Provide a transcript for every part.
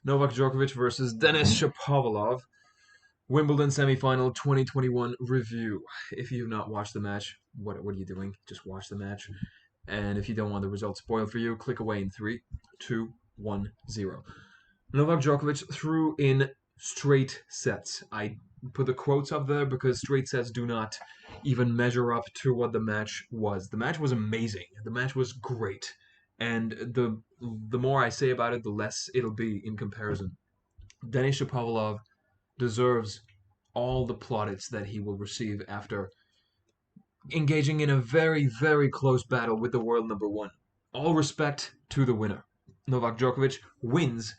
Novak Djokovic versus Denis Shapovalov. Wimbledon semifinal 2021 review. If you've not watched the match, what are you doing? Just watch the match. And if you don't want the results spoiled for you, click away in 3, 2, 1, 0. Novak Djokovic threw in straight sets. I put the quotes up there because straight sets do not even measure up to what the match was. The match was amazing. The match was great. And the more I say about it, the less it'll be in comparison. Denis Shapovalov deserves all the plaudits that he will receive after engaging in a very, very close battle with the world number one. All respect to the winner. Novak Djokovic wins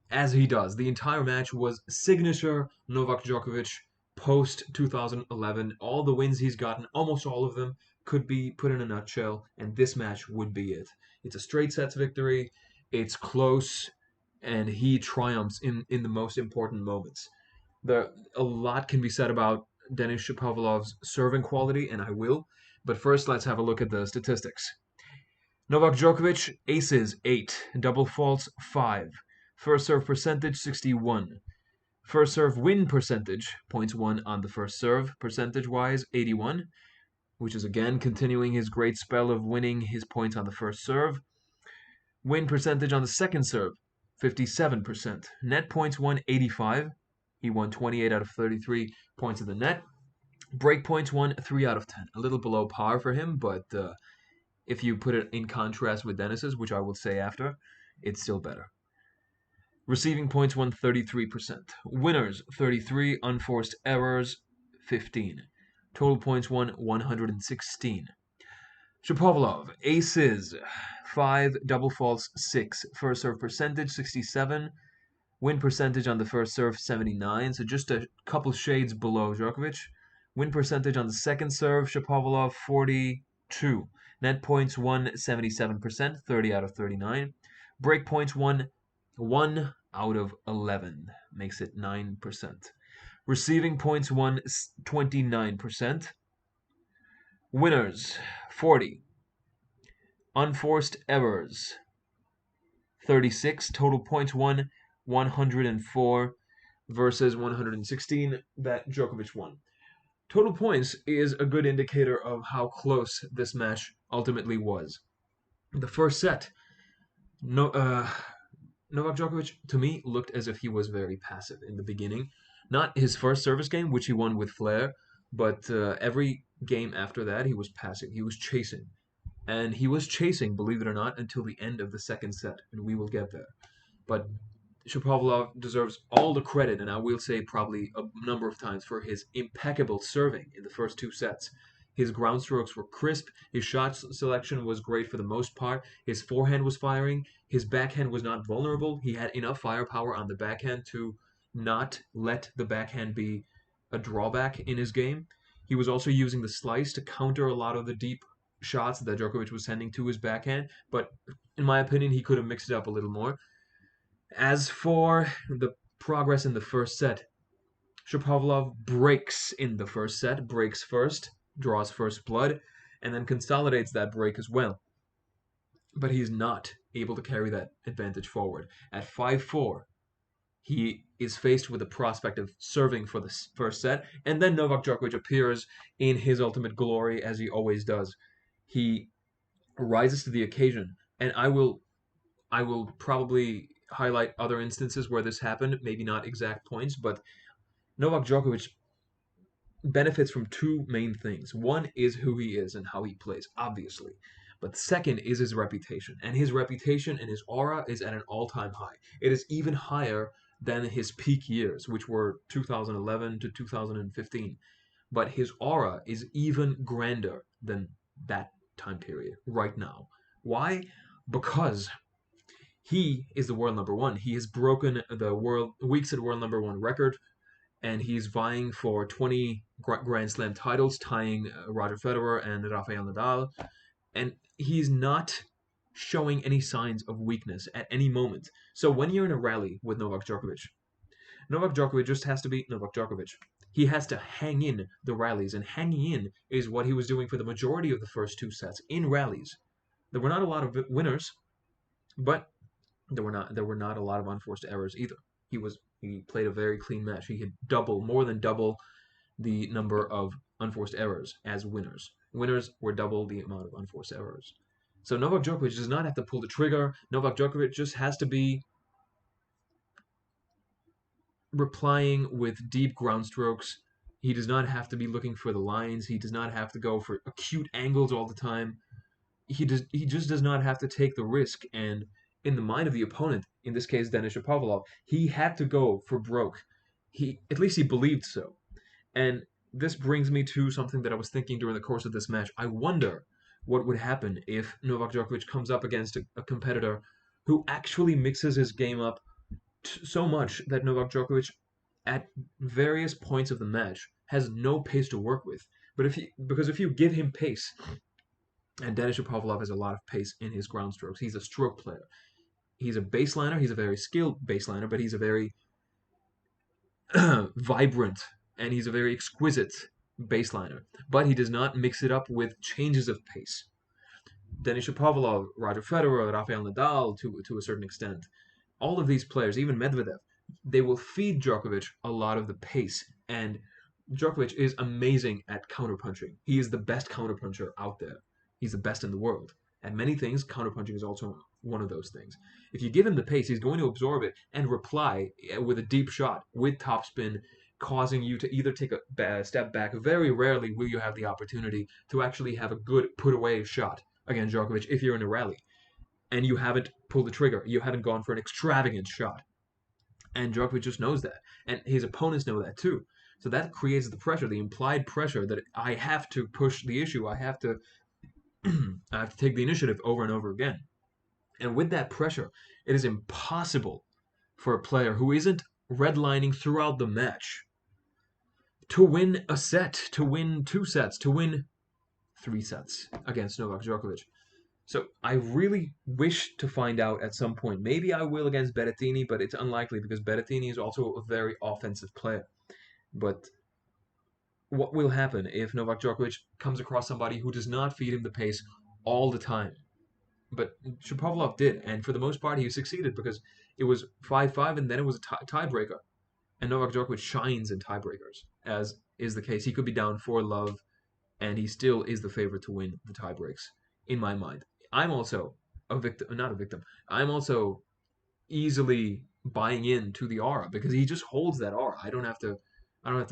as he does. The entire match was signature Novak Djokovic post 2011. All the wins he's gotten, almost all of them, could be put in a nutshell, and this match would be it. It's a straight sets victory. It's close, and he triumphs in the most important moments. A lot can be said about Denis Shapovalov's serving quality, and I will. But first, let's have a look at the statistics. Novak Djokovic, aces 8, double faults 5, first serve percentage 61, first serve win percentage, points won on the first serve, percentage wise 81, which is again continuing his great spell of winning his points on the first serve. Win percentage on the second serve 57%, net points won 85. He won 28 out of 33 points in the net. Break points won 3 out of 10. A little below par for him, but if you put it in contrast with Denis's, which I will say after, it's still better. Receiving points won 33%. Winners 33, unforced errors 15. Total points won 116. Shapovalov, aces 5, double faults 6, first serve percentage 67, win percentage on the first serve 79, so just a couple shades below Djokovic. Win percentage on the second serve, Shapovalov 42. Net points won 77%, 30 out of 39. Break points won 1 out of 11, makes it 9%. Receiving points won 29%. Winners 40. Unforced errors 36. Total points won 104 versus 116 that Djokovic won. Total points is a good indicator of how close this match ultimately was. The first set, Novak Djokovic, to me, looked as if he was very passive in the beginning. Not his first service game, which he won with flair, but every game after that, he was passing. He was chasing. And he was chasing, believe it or not, until the end of the second set, and we will get there. But Shapovalov deserves all the credit, and I will say probably a number of times, for his impeccable serving in the first two sets. His ground strokes were crisp. His shot selection was great for the most part. His forehand was firing. His backhand was not vulnerable. He had enough firepower on the backhand to not let the backhand be a drawback in his game. He was also using the slice to counter a lot of the deep shots that Djokovic was sending to his backhand. But in my opinion, he could have mixed it up a little more. As for the progress in the first set, Shapovalov breaks in the first set, breaks first, draws first blood, and then consolidates that break as well. But he's not able to carry that advantage forward. At 5-4, he is faced with the prospect of serving for the first set, and then Novak Djokovic appears in his ultimate glory, as he always does. He rises to the occasion, and I will probably highlight other instances where this happened, maybe not exact points, but Novak Djokovic benefits from two main things. One is who he is and how he plays, obviously. But second is his reputation. And his reputation and his aura is at an all-time high. It is even higher than his peak years, which were 2011 to 2015. But his aura is even grander than that time period right now. Why? Because he is the world number one. He has broken the world weeks at world number one record, and he's vying for 20 Grand Slam titles, tying Roger Federer and Rafael Nadal. And he's not showing any signs of weakness at any moment. So when you're in a rally with Novak Djokovic just has to be Novak Djokovic. He has to hang in the rallies, and hanging in is what he was doing for the majority of the first two sets in rallies. There were not a lot of winners, but There were not a lot of unforced errors either. He played a very clean match. He had more than double the number of unforced errors as winners. Winners were double the amount of unforced errors. So Novak Djokovic does not have to pull the trigger. Novak Djokovic just has to be replying with deep ground strokes. He does not have to be looking for the lines. He does not have to go for acute angles all the time. He just does not have to take the risk. And in the mind of the opponent, in this case Denis Shapovalov, he had to go for broke. At least he believed so. And this brings me to something that I was thinking during the course of this match. I wonder what would happen if Novak Djokovic comes up against a competitor who actually mixes his game up so much that Novak Djokovic, at various points of the match, has no pace to work with. Because if you give him pace, and Denis Shapovalov has a lot of pace in his ground strokes. He's a stroke player. He's a baseliner. He's a very skilled baseliner, but he's a very vibrant and he's a very exquisite baseliner. But he does not mix it up with changes of pace. Denis Shapovalov, Roger Federer, Rafael Nadal, to a certain extent, all of these players, even Medvedev, they will feed Djokovic a lot of the pace. And Djokovic is amazing at counterpunching. He is the best counterpuncher out there. He's the best in the world. At many things, counterpunching is also one of those things. If you give him the pace, he's going to absorb it and reply with a deep shot, with topspin, causing you to either take a step back. Very rarely will you have the opportunity to actually have a good put-away shot against Djokovic if you're in a rally and you haven't pulled the trigger. You haven't gone for an extravagant shot. And Djokovic just knows that. And his opponents know that too. So that creates the pressure, the implied pressure that I have to push the issue. I have to take the initiative over and over again. And with that pressure, it is impossible for a player who isn't redlining throughout the match to win a set, to win 2 sets, to win 3 sets against Novak Djokovic. So I really wish to find out at some point. Maybe I will against Berrettini, but it's unlikely because Berrettini is also a very offensive player. But what will happen if Novak Djokovic comes across somebody who does not feed him the pace all the time? But Shapovalov did, and for the most part he succeeded because it was 5-5 and then it was a tiebreaker. And Novak Djokovic shines in tiebreakers, as is the case. He could be down 4-love, and he still is the favorite to win the tiebreaks, in my mind. I'm also a victim, not a victim. I'm also easily buying into the aura because he just holds that aura. I don't have to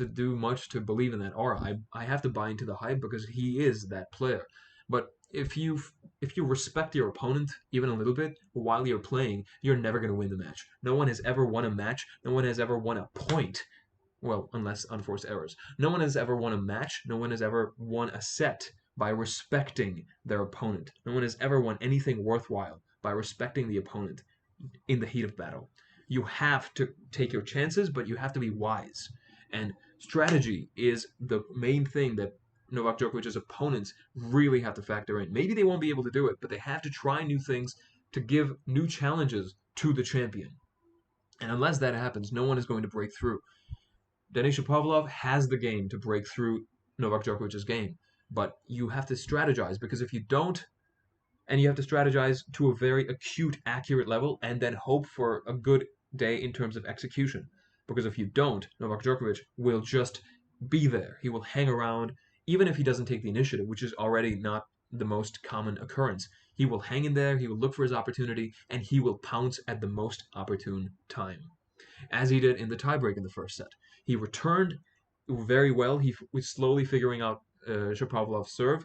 do much to believe in that aura. I have to buy into the hype because he is that player. But if you respect your opponent even a little bit while you're playing, you're never going to win the match. No one has ever won a match. No one has ever won a point. Well, unless unforced errors. No one has ever won a match. No one has ever won a set by respecting their opponent. No one has ever won anything worthwhile by respecting the opponent in the heat of battle. You have to take your chances, but you have to be wise. And strategy is the main thing that Novak Djokovic's opponents really have to factor in. Maybe they won't be able to do it, but they have to try new things to give new challenges to the champion. And unless that happens, no one is going to break through. Denis Shapovalov has the game to break through Novak Djokovic's game, but you have to strategize because if you don't, and you have to strategize to a very acute, accurate level, and then hope for a good day in terms of execution. Because if you don't, Novak Djokovic will just be there. He will hang around, even if he doesn't take the initiative, which is already not the most common occurrence. He will hang in there, he will look for his opportunity, and he will pounce at the most opportune time. As he did in the tiebreak in the first set. He returned very well. He was slowly figuring out Shapovalov's serve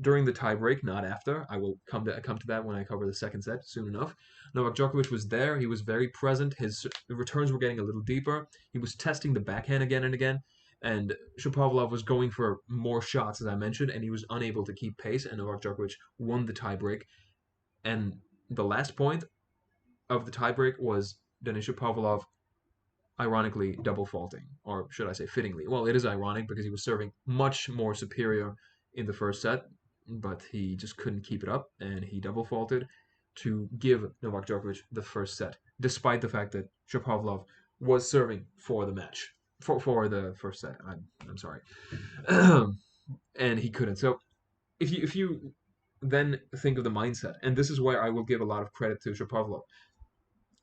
during the tiebreak, not after. I will come to that when I cover the second set soon enough. Novak Djokovic was there. He was very present. His returns were getting a little deeper. He was testing the backhand again and again. And Shapovalov was going for more shots, as I mentioned, and he was unable to keep pace. And Novak Djokovic won the tiebreak. And the last point of the tiebreak was Denis Shapovalov ironically double faulting, or should I say fittingly. Well, it is ironic because he was serving much more superior in the first set, but he just couldn't keep it up, and he double faulted to give Novak Djokovic the first set, despite the fact that Shapovalov was serving for the match, for the first set. I'm sorry, and he couldn't. So if you then think of the mindset, and this is where I will give a lot of credit to Shapovalov.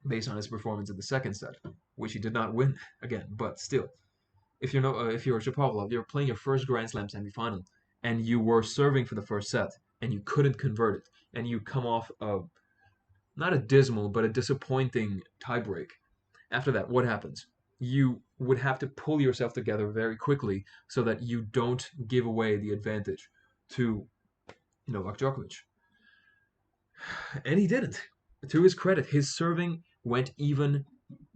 based on his performance in the second set, which he did not win again. But still, if you're no, if you're Shapovalov, you're playing your first Grand Slam semifinal, and you were serving for the first set, and you couldn't convert it, and you come off a not a dismal but a disappointing tiebreak. After that, what happens? You would have to pull yourself together very quickly so that you don't give away the advantage to Novak Djokovic. And he didn't. To his credit, his serving went even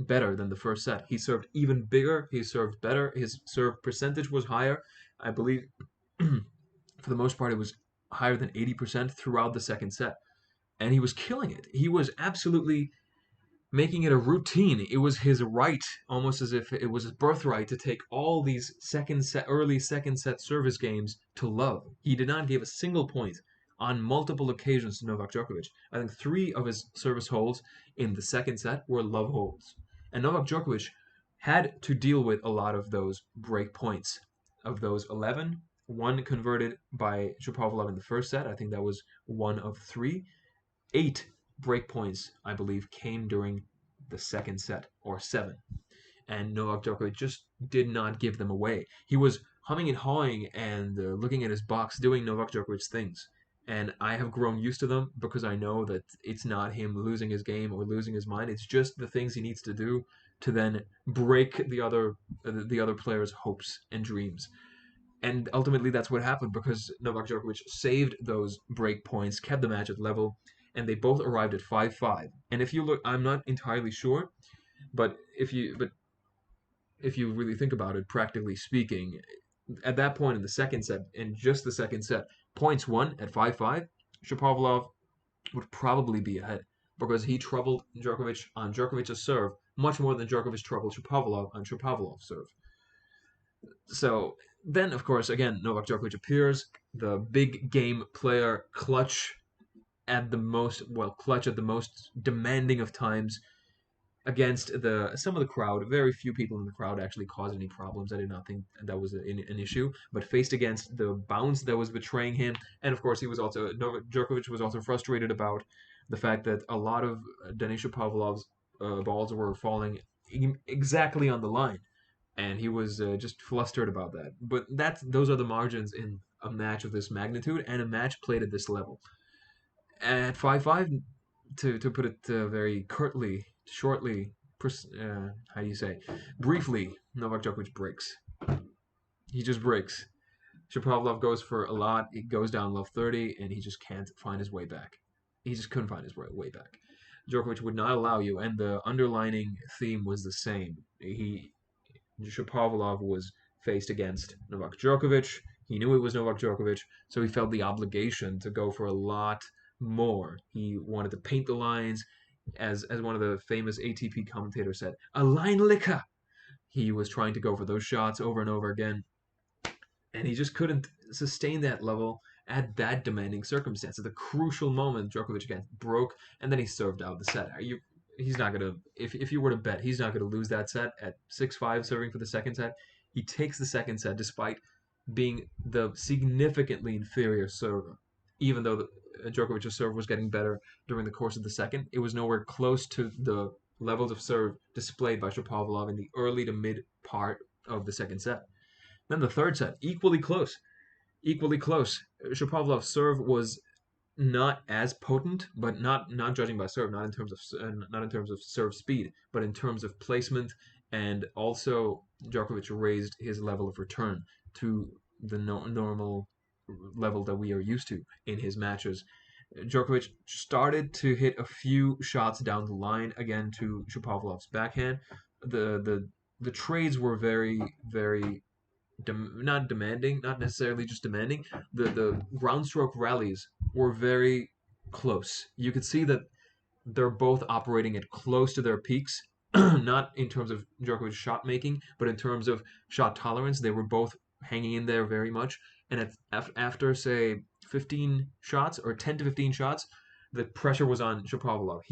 better than the first set. He served even bigger, he served better, his serve percentage was higher. I believe for the most part it was higher than 80% throughout the second set. And he was killing it. He was absolutely making it a routine. It was his right, almost as if it was his birthright, to take all these early second set service games to love. He did not give a single point on multiple occasions to Novak Djokovic. I think 3 of his service holds in the second set were love holds. And Novak Djokovic had to deal with a lot of those break points. Of those 11, 1 converted by Shapovalov in the first set. I think that was 1 of 3. 8 break points, I believe, came during the second set, or 7. And Novak Djokovic just did not give them away. He was humming and hawing and looking at his box, doing Novak Djokovic things. And I have grown used to them because I know that it's not him losing his game or losing his mind. It's just the things he needs to do to then break the other player's hopes and dreams. And ultimately, that's what happened because Novak Djokovic saved those break points, kept the match at level, and they both arrived at 5-5. And if you look, I'm not entirely sure, but if you really think about it, practically speaking, at that point in the second set, in just the second set, points won at 5-5, Shapovalov would probably be ahead because he troubled Djokovic on Djokovic's serve much more than Djokovic troubled Shapovalov on Shapovalov's serve. So then, of course, again, Novak Djokovic appears, the big game player, clutch at the most demanding of times against some of the crowd. Very few people in the crowd actually caused any problems. I did not think that was an issue, but faced against the bounce that was betraying him, and of course Novak Djokovic was also frustrated about the fact that a lot of Denis Shapovalov's balls were falling exactly on the line, and he was just flustered about that. But those are the margins in a match of this magnitude and a match played at this level. At 5-5, to put it very curtly, shortly, how do you say, briefly, Novak Djokovic breaks. He just breaks. Shapovalov goes for a lot. He goes down love 30, and he just can't find his way back. He just couldn't find his way back. Djokovic would not allow you, and the underlining theme was the same. Shapovalov was faced against Novak Djokovic. He knew it was Novak Djokovic, so he felt the obligation to go for a lot more. He wanted to paint the lines, as one of the famous ATP commentators said, a line licker. He was trying to go for those shots over and over again, and he just couldn't sustain that level at that demanding circumstance. At the crucial moment, Djokovic again broke, and then he served out the set. He's not gonna. If you were to bet, he's not gonna lose that set at 6-5 serving for the second set. He takes the second set despite being the significantly inferior server. Even though Djokovic's serve was getting better during the course of the second, it was nowhere close to the levels of serve displayed by Shapovalov in the early to mid part of the second set. Then the third set, equally close. Equally close. Shapovalov's serve was not as potent, but not judging by serve, not in terms of serve speed, but in terms of placement, and also Djokovic raised his level of return to the normal level that we are used to in his matches. Djokovic started to hit a few shots down the line again to Shapovalov's backhand. The trades were very not demanding, not necessarily just demanding. The ground stroke rallies were very close. You could see that they're both operating at close to their peaks, not in terms of Djokovic's shot making, but in terms of shot tolerance. They were both hanging in there very much. And after, say, 15 shots or 10 to 15 shots, the pressure was on Shapovalov.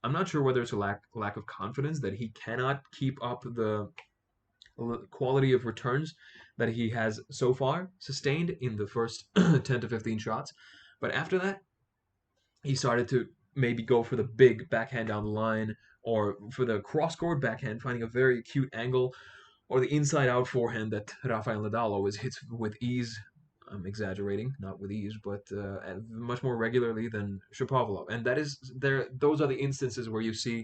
I'm not sure whether it's a lack of confidence that he cannot keep up the quality of returns that he has so far sustained in the first 10 to 15 shots. But after that, he started to maybe go for the big backhand down the line or for the cross-court backhand, finding a very acute angle, or the inside-out forehand that Rafael Nadal always hits with ease. I'm exaggerating, not with ease, but much more regularly than Shapovalov. And that is there. Those are the instances where you see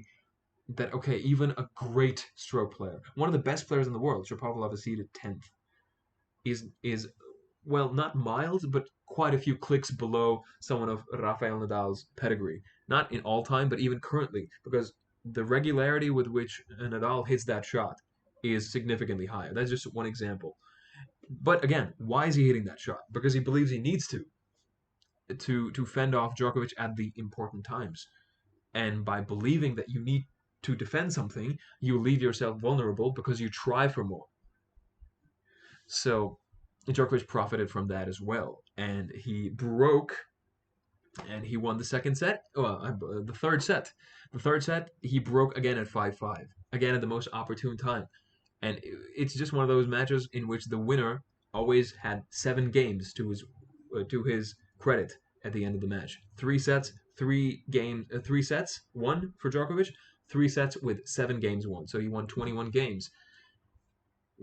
that okay, even a great stroke player, one of the best players in the world, Shapovalov is seeded 10th, is well, not miles, but quite a few clicks below someone of Rafael Nadal's pedigree. Not in all time, but even currently, because the regularity with which Nadal hits that shot is significantly higher. That's just one example. But again, why is he hitting that shot? Because he believes he needs to fend off Djokovic at the important times. And by believing that you need to defend something, you leave yourself vulnerable because you try for more. So Djokovic profited from that as well, and he broke, and he won the second set. Well, the third set. The third set he broke again at 5-5, again at the most opportune time, and it's just one of those matches in which the winner always had 7 games to his credit at the end of the match. 3 sets, 3 games, 3 sets won for Djokovic. 3 sets with 7 games won, so he won 21 games.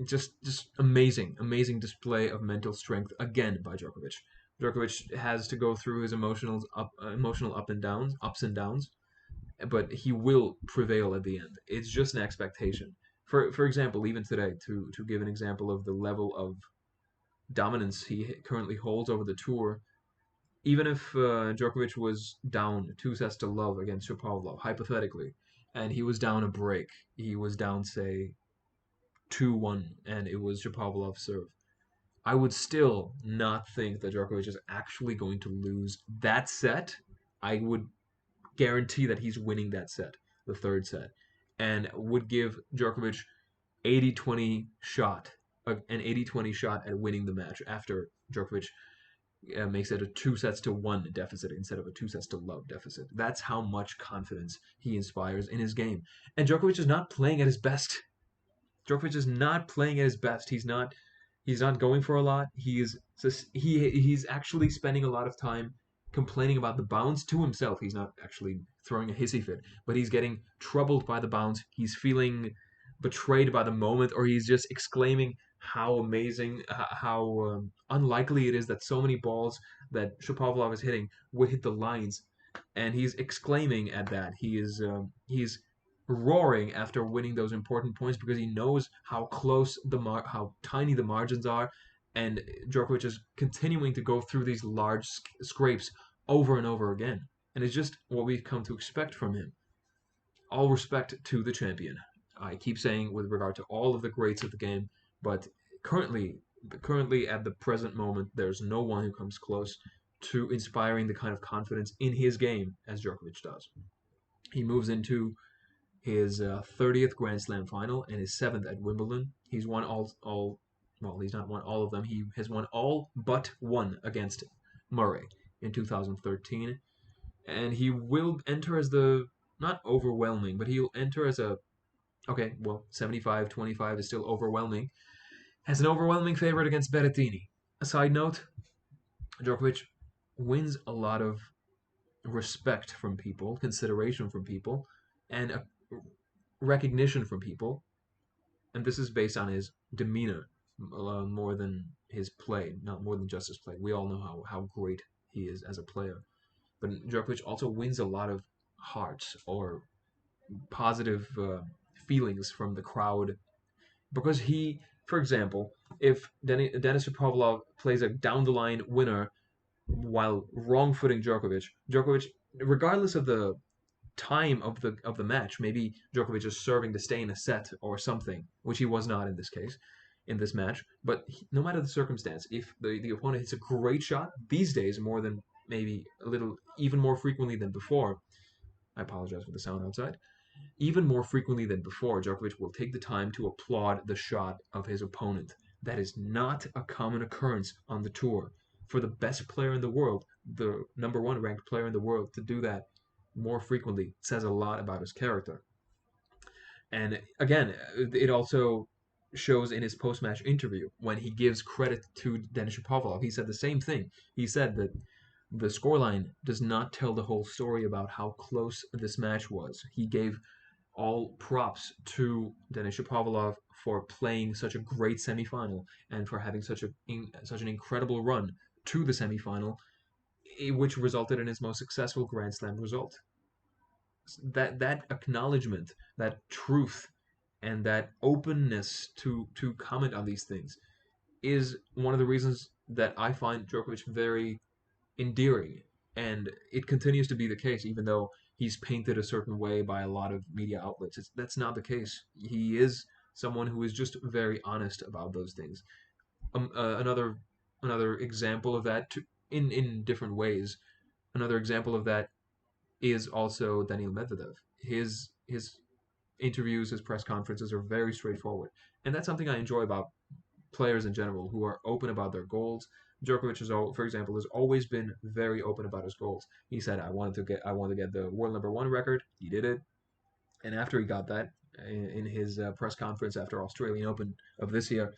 Just amazing display of mental strength again by Djokovic. Djokovic has to go through his emotional ups and downs, but he will prevail at the end. It's just an expectation. For example, even today, to give an example of the level of dominance he currently holds over the tour, even if Djokovic was down 2 sets to love against Shapovalov, hypothetically, and he was down a break, he was down, say, 2-1, and it was Shapovalov's serve, I would still not think that Djokovic is actually going to lose that set. I would guarantee that he's winning that set, the third set, and would give Djokovic 80-20 shot, an 80-20 shot at winning the match after Djokovic makes it a 2 sets to 1 deficit instead of a 2 sets to love deficit. That's how much confidence he inspires in his game. And Djokovic is not playing at his best. Djokovic is not playing at his best. He's not going for a lot. He's actually spending a lot of time complaining about the bounce to himself. He's not actually throwing a hissy fit, but he's getting troubled by the bounce. He's feeling betrayed by the moment, or he's just exclaiming how amazing, how unlikely it is that so many balls that Shapovalov is hitting would hit the lines, and he's exclaiming at that. He's roaring after winning those important points because he knows how how tiny the margins are, and Djokovic is continuing to go through these large scrapes over and over again, and it's just what we've come to expect from him. All respect to the champion. I keep saying with regard to all of the greats of the game, but currently at the present moment, there's no one who comes close to inspiring the kind of confidence in his game as Djokovic does. He moves into his 30th Grand Slam final and his 7th at Wimbledon. He's won all. Well, he's not won all of them. He has won all but one against Murray in 2013, and he will enter as the not overwhelming, but he'll enter as a okay. Well, 75-25 is still overwhelming. Has an overwhelming favorite against Berrettini. A side note: Djokovic wins a lot of respect from people, consideration from people, and a recognition from people, and this is based on his demeanor more than his play, not more than just his play. We all know how great he is as a player, but Djokovic also wins a lot of hearts or positive feelings from the crowd because for example, if Denis Shapovalov plays a down the line winner while wrong-footing Djokovic, regardless of the time of the match. Maybe Djokovic is serving to stay in a set or something, which he was not in this case, in this match. But no matter the circumstance, if the opponent hits a great shot these days, more than maybe a little, even more frequently than before. I apologize for the sound outside. Even more frequently than before, Djokovic will take the time to applaud the shot of his opponent. That is not a common occurrence on the tour. For the best player in the world, the #1 ranked player in the world, to do that more frequently says a lot about his character. And again, it also shows in his post-match interview when he gives credit to Denis Shapovalov. He said the same thing. He said that the scoreline does not tell the whole story about how close this match was. He gave all props to Denis Shapovalov for playing such a great semifinal and for having such an incredible run to the semifinal, which resulted in his most successful Grand Slam result. That acknowledgement, that truth, and that openness to comment on these things is one of the reasons that I find Djokovic very endearing, and it continues to be the case, even though he's painted a certain way by a lot of media outlets. That's not the case. He is someone who is just very honest about those things. Another example of that, in different ways. Another example of that is also Daniil Medvedev. His interviews, his press conferences are very straightforward, and that's something I enjoy about players in general who are open about their goals. Djokovic, for example, has always been very open about his goals. He said, I want to get the world number one record." He did it, and after he got that, in his press conference after Australian Open of this year,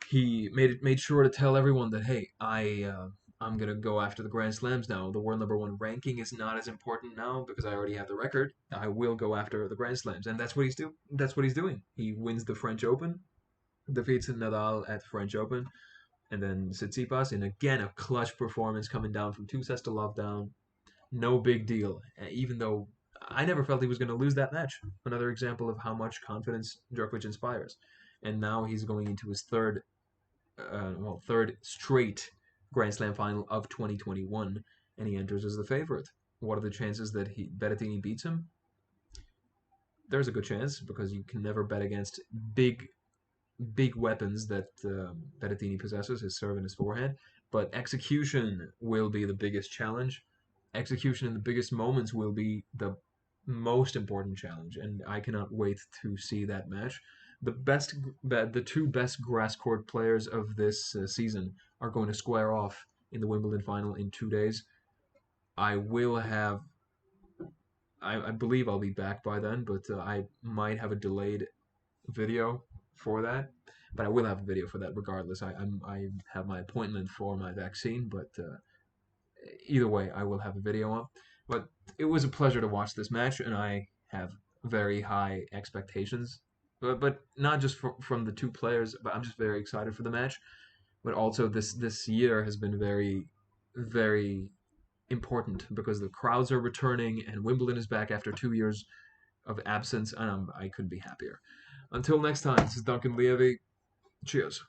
he made sure to tell everyone that, hey, I'm gonna go after the Grand Slams now. The world number one ranking is not as important now because I already have the record. I will go after the Grand Slams, and That's what he's doing. He wins the French Open, defeats Nadal at the French Open, and then Tsitsipas, and again a clutch performance coming down from 2 sets to love down. No big deal, even though I never felt he was going to lose that match. Another example of how much confidence Djokovic inspires. And now he's going into his third straight Grand Slam final of 2021, and he enters as the favorite. What are the chances that Berrettini beats him? There's a good chance because you can never bet against big weapons that Berrettini possesses, his serve and his forehand. But execution will be the biggest challenge. Execution in the biggest moments will be the most important challenge, and I cannot wait to see that match. The two best grass court players of this season are going to square off in the Wimbledon final in 2 days. I will have, I believe I'll be back by then, but I might have a delayed video for that. But I will have a video for that regardless. I have my appointment for my vaccine, but either way, I will have a video up. But it was a pleasure to watch this match, and I have very high expectations. But not just from the two players, but I'm just very excited for the match. But also, this year has been very important because the crowds are returning, and Wimbledon is back after 2 years of absence, and I couldn't be happier. Until next time, this is Duncan Lievi. Cheers.